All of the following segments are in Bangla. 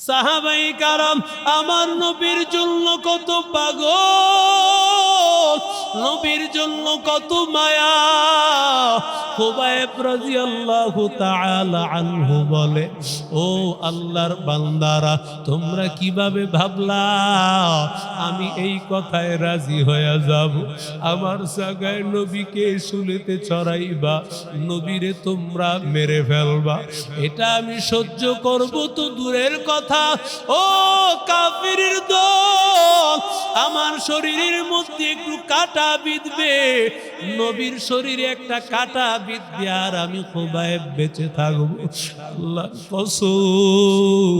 সাহাবায়ে কারাম আমার নবীর জন্য কত পাগল, নবীর জন্য কত মায়া। খুবাইব রাদিয়াল্লাহু তাআলা আনহু বলে, ও আল্লাহর বান্দারা, তোমরা কিভাবে ভাবলা আমি এই কথায় রাজি হয়ে যাব? আমার জায়গায় নবীকে শুলিতে চড়াইবা, নবীরে তোমরা মেরে ফেলবা, এটা আমি সহ্য করব তো দূরের কথা। ও কাফিরের দল, আমার শরীরের মধ্যে একটু কাটা বিঁধবে, নবীর শরীরে একটা কাটা বিঁধবে, আর আমি খুবাইব বেঁচে থাকবো। আল্লাহর কসম,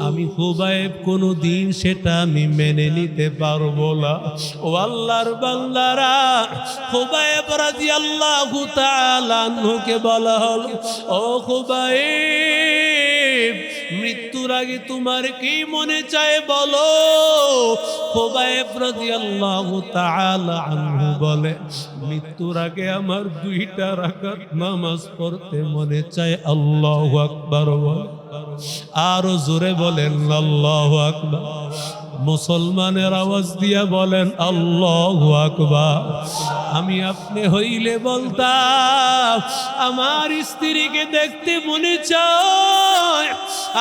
আমি খুবাইব কোনোদিন সেটা আমি মেনে নিতে পারবো না। ও আল্লাহর বান্দারা, খুবাইব রাদিয়াল্লাহু তাআলা আনহুকে বলা হলো, ও খুবাইব, মৃত্যুর আগে তোমার কি মনে চায় বলো? খুবাইব রাদিয়াল্লাহু তাআলা আনহু বলে, মৃত্যুর আগে আমার 2টা রাকাত নামাজ পড়তে মনে চায়। আল্লাহু আকবার বলে, আরো জোরে বলেন আল্লাহু আকবার। মুসলমানের আওয়াজ দিয়া বলেন আল্লাহু আকবার। আমি আপনি হইলে বলতাম, আমার স্ত্রীকে দেখতে মনে চায়,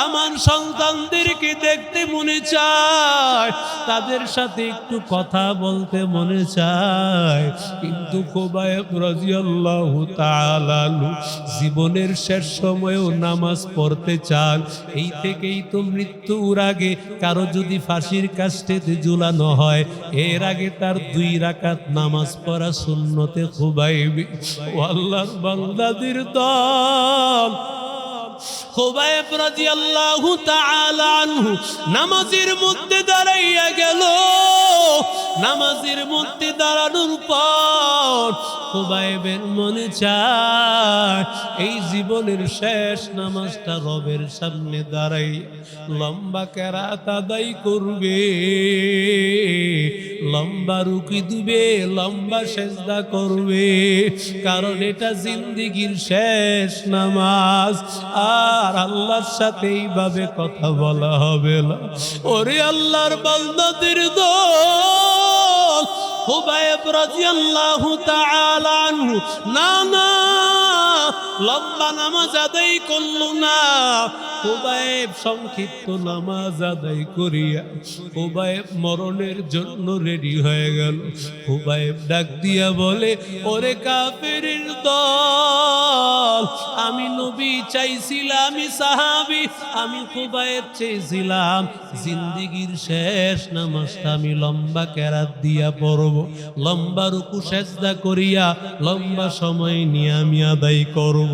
আমার সন্তানদেরকে দেখতে মনে চায়, তাদের সাথে একটু কথা বলতে মনে চায়, কিন্তু খুবাইব রাদিয়াল্লাহু তাআলা জীবনের শেষ সময়েও নামাজ পড়তে চান। এই থেকেই তো মৃত্যুর আগে কারো যদি ফাঁসির কাস্টেতে ঝুলানো হয়, এর আগে তার 2 রাকাত নামাজ পড়া সুন্নতে খুবাইব। ও আল্লাহর বান্দাদের দল, খুবাইব রাদিয়াল্লাহু তাআলা আনহু নামাজের মধ্যে দাঁড়াইয়া গেল। নামাজের মধ্যে দাঁড়ানোর পর খুবাইবের মনে চায় এই জীবনের শেষ নামাজটা রবের সামনে দাঁড়াই লম্বা কেরাত আদায় করবে, লম্বা রুকি দিবে, লম্বা সেজদা করবে, কারণ এটা জিন্দেগির শেষ নামাজ। আর আল্লাহর সাথে এইভাবে কথা বলা হবে না। ওরে আল্লাহর বান্দাদের দল, খুবাইব রাদিয়াল্লাহু তাআলা আনহু না লম্বা নামাজ আদায় করলো না। খুবাইব সংক্ষিপ্ত নামাজ আদায় করিয়া খুবাইব মরণের জন্য রেডি হয়ে গেল। খুবাইব ডাক দিয়া বলে, ওরে কাফেরের দল, আমি নবী চাইছিলাম, আমি সাহাবী, আমি খুবাইব চেয়েছিলাম জিন্দেগির শেষ নামাজটা আমি লম্বা কেরাত দিয়া পড়ব, লম্বা রুকু সেজদা করিয়া লম্বা সময় নিয়ে আমি আদায় করব।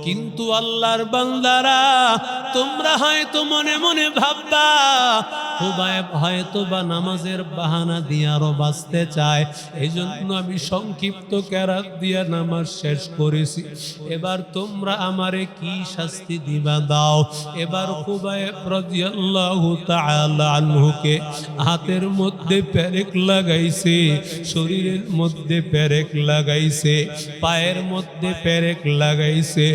কিন্তু আল্লাহর বান্দারা, তোমরা হয়তো মনে মনে ভাববা খুবাইব হয়তো বা নামাজের বাহানা দিয়ে আরো বাঁচতে চায়, এই জন্য আমি সংক্ষিপ্ত কেরাত দিয়া নামাজ শেষ করেছি। এবার তোমরা আমারে কি শাস্তি দিবা দাও। এবার খুবাইব রাদিয়াল্লাহু তাআলা আনহুকে হাতের মধ্যে পেরেক লাগাইছে, শরীরের মধ্যে পেরেক লাগাইছে, পায়ের মধ্যে পেরেক লাগাইছে।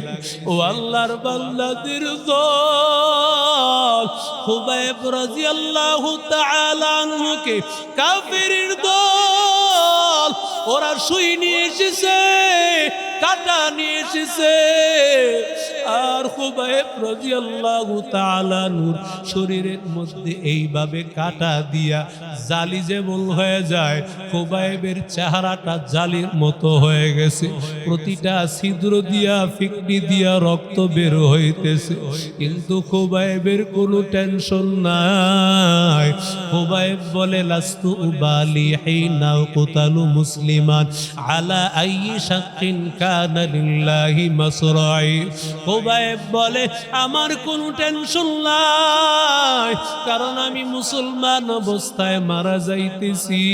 ও আল্লাহর বান্দাদের দল, খুবাইব রাদিয়াল্লাহু তাআলা আনহুকে কাফিরের দল ওরা সুই নিয়ে এসেছে, কাটা নিয়ে এসেছে। আর খুবাইব রাদিয়াল্লাহু তাআলা নূর শরীরের মধ্যে এইভাবে কাটা দিয়া জালি যেমন হয়ে যায়, খুবাইবের চেহারাটা জালির মতো হয়ে গেছে। প্রতিটা ছিদ্র দিয়া ফিকনি দিয়া রক্ত বের হইতেছে, কিন্তু খুবাইবের কোনো টেনশন নাই। খুবাইব বলে, লাস্তু উবালি হিনা কুতালু মুসলিমান আলা আইয়ি শাক্কিন কানা লিল্লাহি মাসরাই। খুবাইব বলে, আমার কোনো টেনশন নাই, কারণ আমি মুসলমান অবস্থায় মারা যাইতেছি।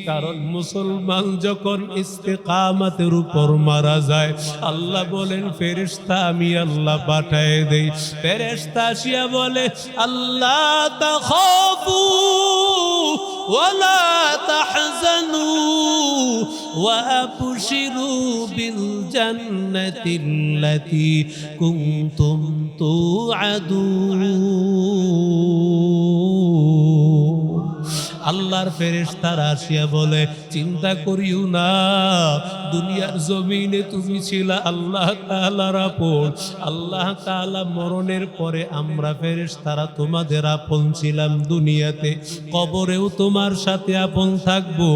কারণ মুসলমান যখন ইস্তেকামতের উপর মারা যায়, আল্লাহ বলেন ফেরেশতা আমি আল্লাহ পাঠায় দেই। ফেরেশতা আসিয়া বলে, আল্লাহ তাখাফু ওয়ালা তাহজানু ওয়া আবশিরু বিল জান্নাতিল্লাতী কুনতুম তুআদুন। আল্লাহর ফেরেশতারা আসিয়া বলে, চিন্তা করিও না, দুনিয়ার জমিনে তুমি ছিলা আল্লাহ তাআলার আপন, আল্লাহ তাআলা মরণের পরে আমরা ফেরেশতারা তোমাদের আপন ছিলাম দুনিয়াতে, কবরেও তোমার সাথে আপন থাকবো,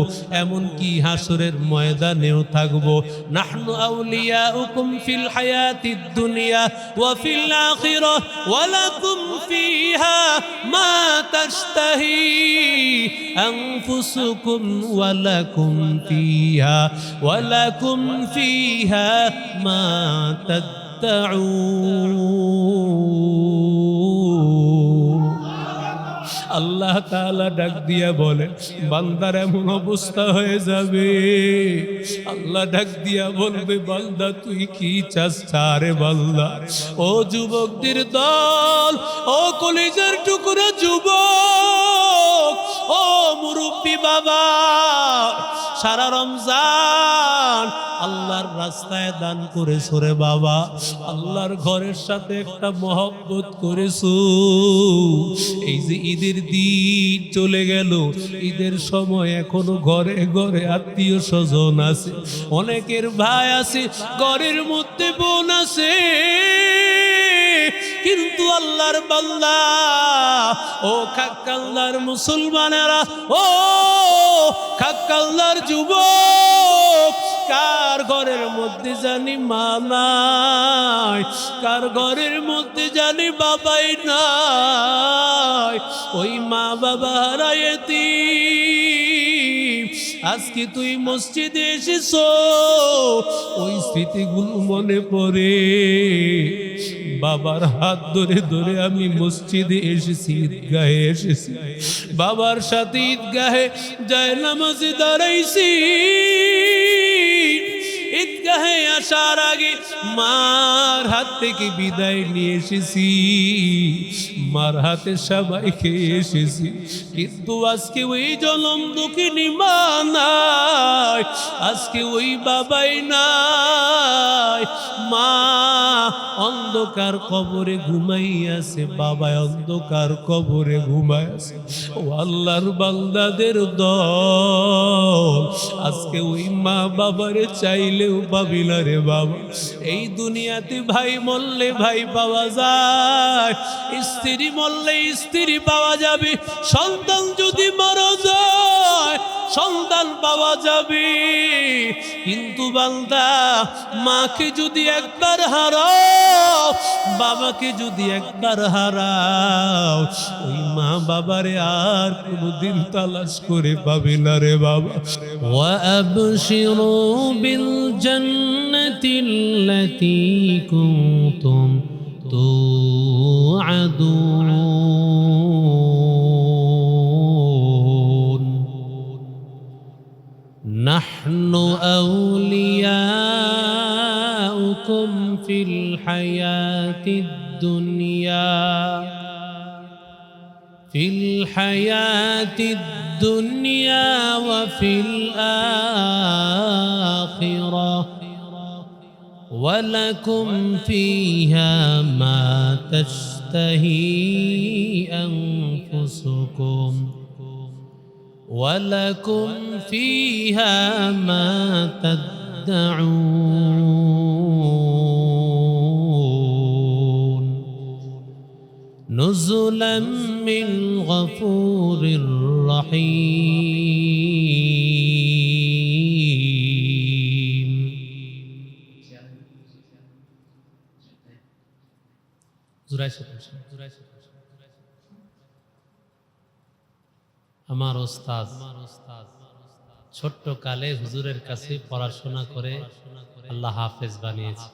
এমনকি হাসরের ময়দানেও থাকবো। নাহনু আউলিয়াউকুম ফিল হায়াতিদ দুনিয়া ওয়া ফিল আখিরাহ ওয়া লাকুম ফিহা মা তাশতাহি আনফুসুকুম ওয়া লাকুম ফিহা মা তাদউন। আল্লাহ তাআলা ডাক দিয়া বলে, বান্দার এমন অবস্থা হয়ে যাবে, আল্লাহ ডাক দিয়া বলবে, বান্দা তুই কি চাস রে বান্দা। ও যুবকদের দল, ও কলিজার টুকরা যুবক, ও মুরব্বী বাবা, সারা রমজান আল্লাহর রাস্তায় দান করেছো রে বাবা, আল্লাহর ঘরের সাথে একটা মহব্বত করেছো। এই যে ঈদের দিন চলে গেল, ঈদের সময় এখনো ঘরে ঘরে আত্মীয় স্বজন আছে, অনেকের ভাই আছে, ঘরের মধ্যে বোন আছে, কিন্তু আল্লাহর বান্দা, ও খাক্কাল্লার মুসলমানেরা, ও খাক্কাল্লার যুবক, কার ঘরের মধ্যে জানি মা নাই, কার ঘরের মধ্যে জানি বাবাই নাই, ওই মা বাবা হারাইতি। আজকে তুই মসজিদে এসেছো, ওই স্মৃতিগুলো মনে পড়ে, বাবার হাত ধরে ধরে আমি মসজিদে এসেছি, ঈদগাহে এসেছি, বাবার সাথে ঈদগাহে যায় নামাজে দাঁড়াইছি। ঈদগাহে আসার আগে মার হাত থেকে বিদায় নিয়ে এসেছি, মার হাতে সবাই খেয়ে এসেছি, কিন্তু আজকে ওই জনম দুঃখিনী মা নাই, আজকে ওই বাবাই নাই, মা অন্ধকার কবরে ঘুমাইয়াছে, বাবা অন্ধকার কবরে ঘুমাইয়াছে। ও আল্লাহর বান্দাদের দল, আজকে ওই মা বাবারে চাইলেও পাবি না রে বাবা। এই দুনিয়াতে ভাই মরলে ভাই পাওয়া যায়, স্ত্রী মরলে স্ত্রী পাওয়া যাবে, সন্তান যদি মারা যায় সন্তান পাওয়া যাবে, কিন্তু বান্দা মাকে যদি একবার হারাও, বাবাকে যদি একবার হারাও, ওই মা বাবারে আর কোনদিন তালাশ করে পাবে না রে বাবা। ওয়া আবশিরু বিল জান্নাতিল্লাতী কুনতুম তুআদুন। নাহনু আউলিয়াউকুম ফিল হায়াতিদ দুনিয়া ওয়া ফিল আখিরাহ ওয়া লাকুম ফিহা মা তাশতাহি আনফুসুকুম ولكم فيها ما تدعون نزلا من غفور رحيم. আমার ওস্তাদ ছোট্ট কালে হুজুরের কাছে পড়াশোনা করে আল্লাহ হাফেজ বানিয়েছে।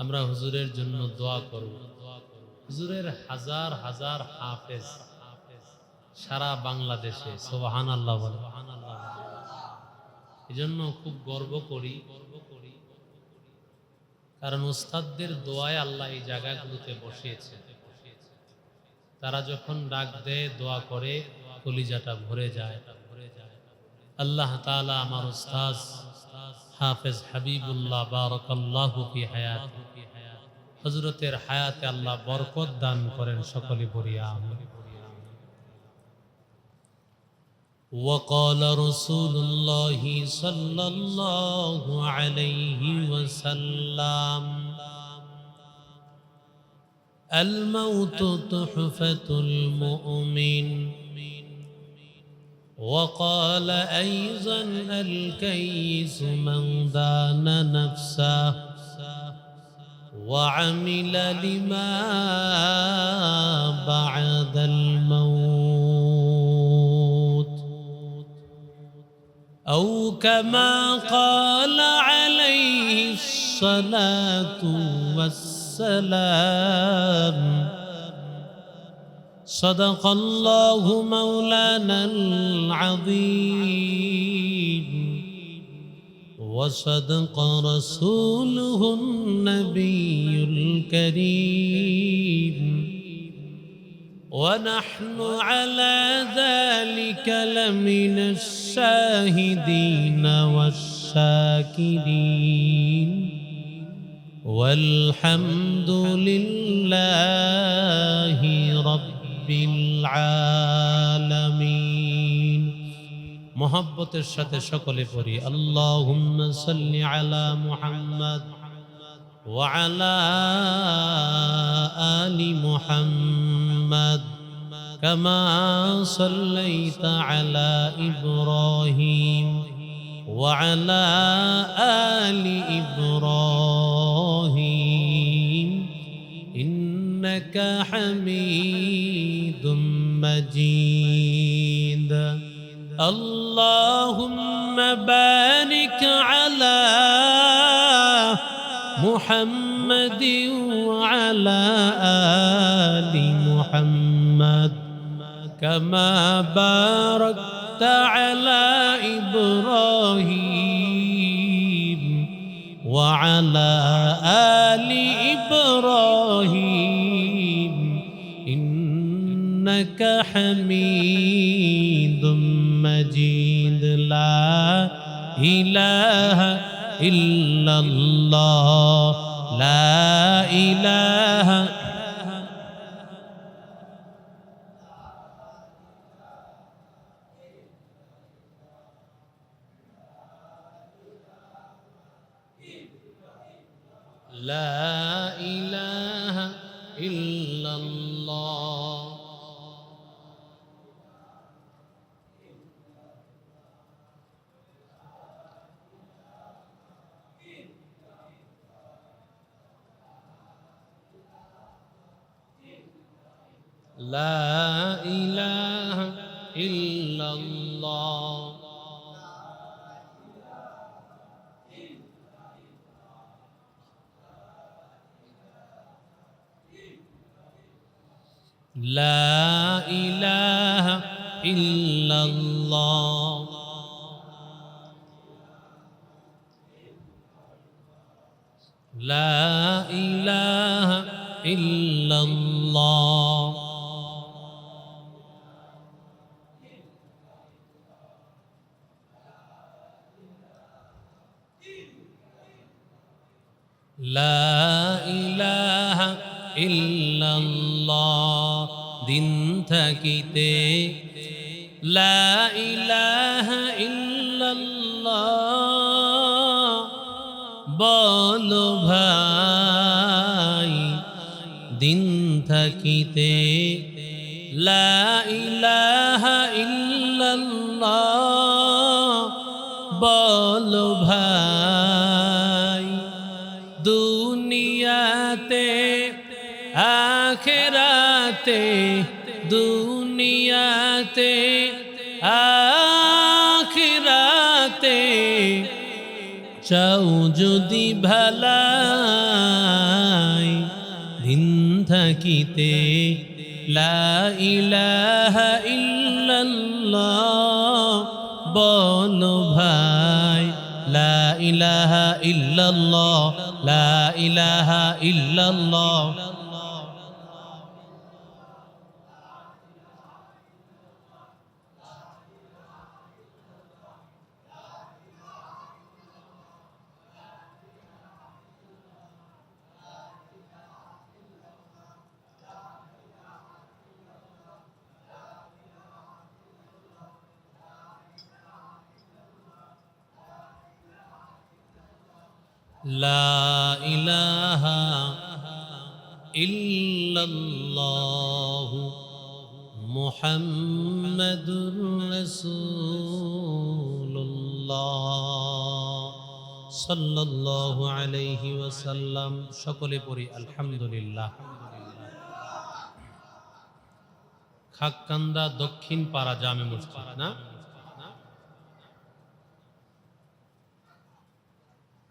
আমরা হুজুরের জন্য দোয়া করব। হুজুরের হাজার হাজার হাফেজ সারা বাংলাদেশে, সুবহানাল্লাহ বলে। এজন্য খুব গর্ব করি, কারণ উস্তাদদের দোয়ায় আল্লাহ এই জায়গাগুলোতে বসিয়েছে। তারা যখন ডাক দেয়, দোয়া করে, কলিজাটা ভরে যায়। আল্লাহ তাআলা আমার উস্তাদ হাফেজ হাবিবুল্লাহ বারাকাল্লাহু ফি হায়াতি, হযরতের হায়াতে আল্লাহ বরকত দান করেন, সকলে বলি আমিন। وقال رسول الله صلى الله عليه وسلم الموت تحفة المؤمن. وقال أيضا الكيس من دان نفسه وعمل لما بعد الموت، أو كما قال عليه الصلاة والسلام. صدق الله مولانا العظيم وصدق رسوله النبي الكريم، ونحن على ذلك لمن الشاهدين والشاكرين، والحمد لله رب العالمين. محبতের সাথে সকলে পড়ি আল্লাহুম্মা সাল্লি আলা মুহাম্মাদ ওয়া আলা আলি মুহাম্মাদ কামা সাল্লাইতা আলা ইব্রাহিম ওয়া আলা আলি ইব্রাহিম ইন্নাকা হামিদুম মাজিদ। اللهم بارك على محمد وعلى آل محمد كما باركت على إبراهيم وعلى آل إبراهيم إنك حميد مجيد. لا إله إلا الله، لا إله لا إله إلا الله. لا إله إلا الله. لا إله إلا الله. لا إله إلا الله. لا إله إلا الله. দিন থাকিতে লা ইলাহা ইল্লাল্লাহ বলো ভাই, দিন থাকিতে লা ইলাহা ইল্লাল্লাহ বলো ভাই। দুনিয়াতে আখিরাতে, দুনিয়াতে আখিরাতে চাও যদি ভালাই, দিন থাকিতে লা ইলাহা ইল্লাল্লাহ বলো ভাই। লা ইলাহা ইল্লাল্লাহ, লা ইলাহা ইল্লাল্লাহ। লা ইলাহা ইল্লাল্লাহু মুহাম্মাদুর রাসূলুল্লাহ সাল্লাল্লাহু আলাইহি ওয়াসাল্লাম। সকলে পড়ি আলহামদুলিল্লাহ। খাক্কান্দা দক্ষিণ পাড়া জামে মসজিদ না?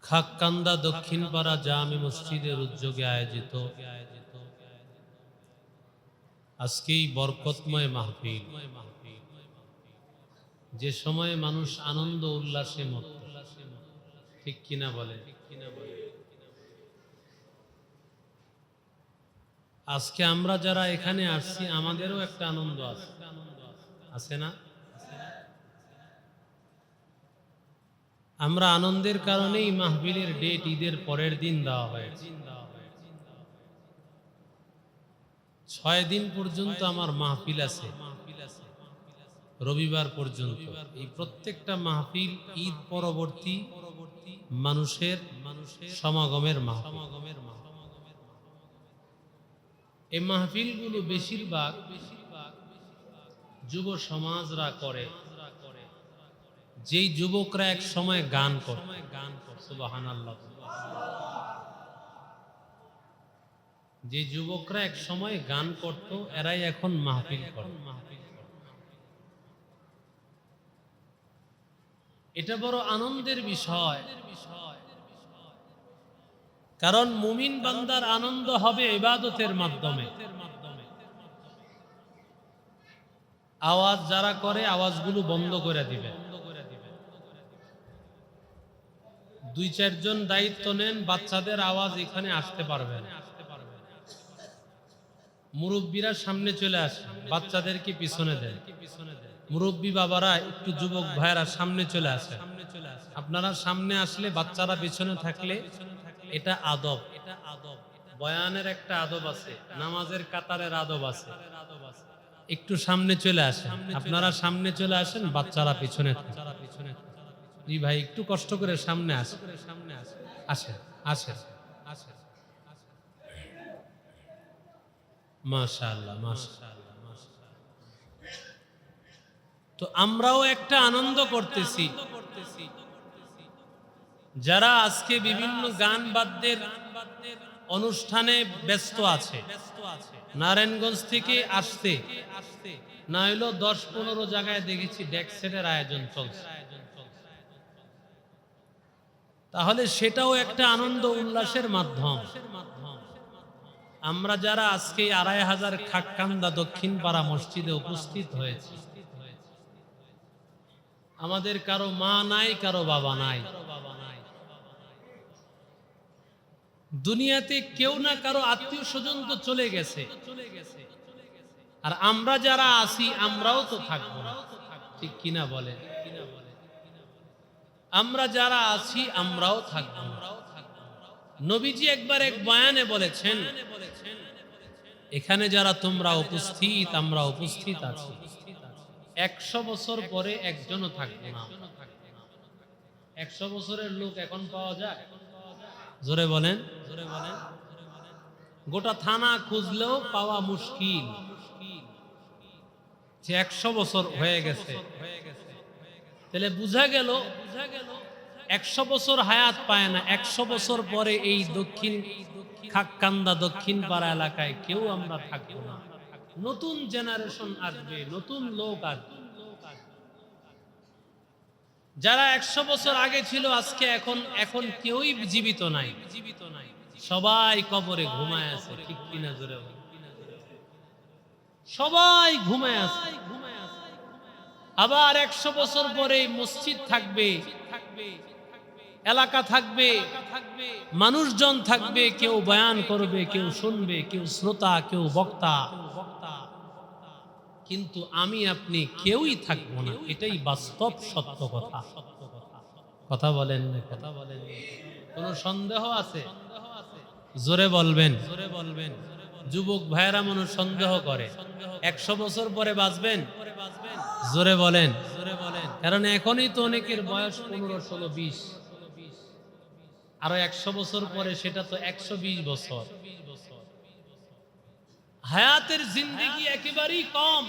খাক্কান্দা দক্ষিণ পাড়া জামে মসজিদের উদ্যোগে আয়োজিত আজকেই বরকতময় মাহফিল, যে সময়ে মানুষ আনন্দ উল্লাসে মত্ত, ঠিক কিনা বলে? আজকে আমরা যারা এখানে আসছি আমাদেরও একটা আনন্দ আছে, আছে না? আমরা আনন্দের কারণেই মাহফিলের ডেট ঈদের পরের দিন দেওয়া হয়েছে। 6 দিন পর্যন্ত আমার মাহফিল আছে, রবিবার পর্যন্ত। এই প্রত্যেকটা মাহফিল ঈদ পরবর্তী মানুষের সমাগমের মাহফিল। এই মাহফিলগুলো বেশিরভাগ যুব সমাজরা করে, যেই যুবকরা এক সময় গান করে। সুবহানাল্লাহ। যে যুবকরা এক সময় গান করত এরাই এখন মাহফিল করে। এটা বড় আনন্দের বিষয়, কারণ মুমিন বান্দার আনন্দ হবে ইবাদতের মাধ্যমে। আওয়াজ যারা করে আওয়াজগুলো বন্ধ করে দিবে। 2-4 জন দায়িত্ব নেন, বাচ্চাদের আওয়াজ এখানে আসতে পারবে না। মুরব্বীরা সামনে চলে আসে, বাচ্চাদেরকে পিছনে দেন। মুরব্বী বাবারা একটু যুবক ভাইরা সামনে চলে আসে। আপনারা সামনে আসলে বাচ্চারা পিছনে থাকলে এটা আদব। বয়ানের একটা আদব আছে, নামাজের কাতারের আদব আছে। একটু সামনে চলে আসেন, আপনারা সামনে চলে আসেন, বাচ্চারা পিছনে থাকে। জি ভাই, একটু কষ্ট করে সামনে আসেন, আসেন আসেন। মাশাআল্লাহ মাশাআল্লাহ। তো আমরাও একটা আনন্দ করতেছি, যারা আজকে বিভিন্ন গান বাদ্যের অনুষ্ঠানে ব্যস্ত আছে। নারায়ণগঞ্জ থেকে আসতে না হইলো 10-15 জায়গায় দেখেছি ডেক সেটের আয়োজন চলছে। তাহলে সেটাও একটা আনন্দ উল্লাসের মাধ্যম। আমরা যারা আজকে 2500 খাক্কান্দা দক্ষিণ পাড়া মসজিদে উপস্থিত হয়েছি, আমাদের কারো মা নাই, কারো বাবা নাই। দুনিয়াতে কেউ না কারো আত্মীয় স্বজন তো চলে গেছে, আর আমরা যারা আছি আমরাও তো থাকবো না, ঠিক কিনা বলে? আমরা যারা আছি আমরাও থাকবো না। নবীজি একবার এক বয়ানে বলেছেন, এখানে যারা তোমরা উপস্থিত, আমরা উপস্থিত আছি, 100 বছর পরে একজনও থাকবে না। 100 বছরের লোক এখন পাওয়া যায়? জোরে বলেন। গোটা থানা খুঁজলেও পাওয়া মুশকিল, যে 100 বছর হয়ে গেছে। তাহলে বুঝা গেল 100 বছর হায়াত পায় না। 100 বছর পরে এই দক্ষিণ খাক্কান্দা দক্ষিণ পাড়া এলাকায় কেউ আমরা থাকবো না। নতুন জেনারেশন আসবে, নতুন লোক আসবে। যারা 100 বছর আগে ছিল আজকে এখন কেউই জীবিত নাই, সবাই কবরে ঘুমায় আছে, ঠিক কিনা জোরে? সবাই ঘুমায় আছে। আবার 100 বছর পরে মসজিদ থাকবে, এলাকা থাকবে, মানুষজন থাকবে, কেউ বয়ান করবে, কেউ শুনবে, কেউ শ্রোতা, কেউ বক্তা। কিন্তু আমি আপনি কেউই থাকবো না, এটাই বাস্তব সত্য কথা। কথা বলেন না? কথা বলেন। কোন সন্দেহ আছে? জোরে বলবেন। যুবক ভাইয়েরা মনে সন্দেহ করে 100 বছর পরে বাঁচবেন? জোরে বলেন। কারণ এখনই তো অনেকের বয়স 15, 16, 20। আরো 100 বছর পরে সেটা তো 120 বছর। হায়াতের জিন্দেগি একেবারেই কম।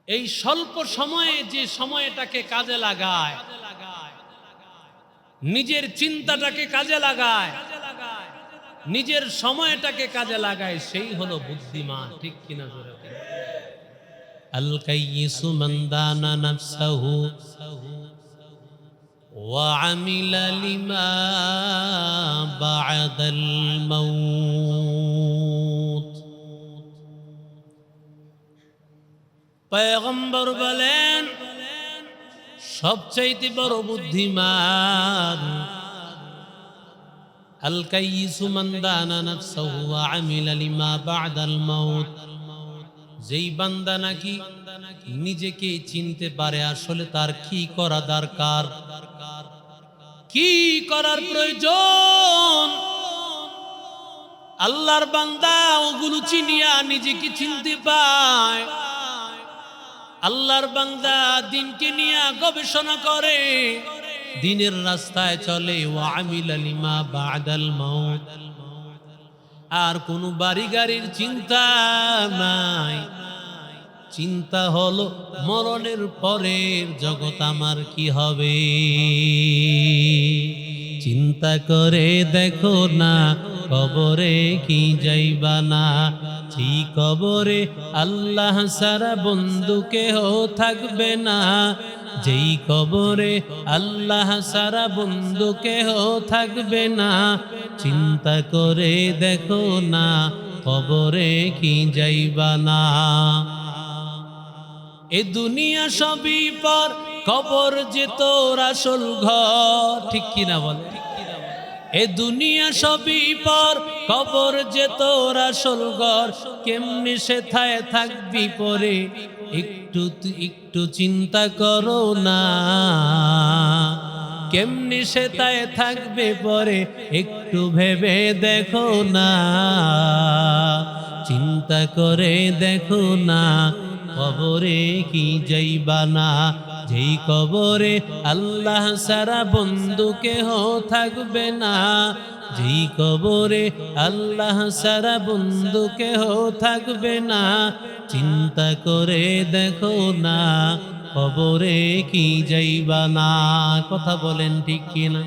এই স্বল্প সময়ে যে সময়টাকে কাজে লাগায়, নিজের চিন্তাটাকে কাজে লাগায়, নিজের সময়টাকে কাজে লাগায়, সেই হলো বুদ্ধিমান। ঠিক কিনা জোরে বলেন? আল কাইয়িসু মান দানা নাফসাহু ওয়া আমিলা লিমা বা'দাল মাউত। পয়গম্বর বলেন সবচাইতে বড় বুদ্ধিমান আল কাইয়িসু মান দানা নাফসাহু ওয়া আমিলা লিমা বা'দাল মাউত, যেই বান্দা নাকি নিজেকে চিনতে পারে আসলে তার কি করা দরকার, কি করার প্রয়োজন। আল্লাহর বান্দা ওগুলো চিনিয়া নিজেকে চিনতে পায়। আল্লাহর বান্দা দিনকে নিয়ে গবেষণা করে, দিনের রাস্তায় চলে। ওয়া আমিলা লিমা বা'দাল মাউত, আর কোনো বাড়ি গাড়ির চিন্তা নাই। চিন্তা হলো মরণের পরের জগৎ আমার কি হবে। চিন্তা করে দেখো না কবরে কি যাইবা না, সেই কবরে আল্লাহ সারা বন্ধু কেহ থাকবে না। যেই কবরে আল্লাহ সারা বন্ধু কেহ থাকবে না, চিন্তা করে দেখো না কবরে কি যাইবা না। এ দুনিয়া সবই পর, কবর যে তোর আসল ঘর। ঠিক কিনা বলে? এ দুনিয়া সবই পর, কবর যে তোর আসল ঘর। কেমনে সেথায় থাকবি পরে একটু চিন্তা করো না। কেমনে সেথায় থাকবে পরে একটু ভেবে দেখো না। চিন্তা করে দেখো না কবরে কি যাইবা না। যেই কবরে আল্লাহ সারা বন্ধু কেহ থাকবে না, যেই কবরে আল্লাহ সারা বন্ধু কেহ থাকবে না, চিন্তা করে দেখো না কবরে কি যাইবা না। কথা বলেন ঠিক কিনা?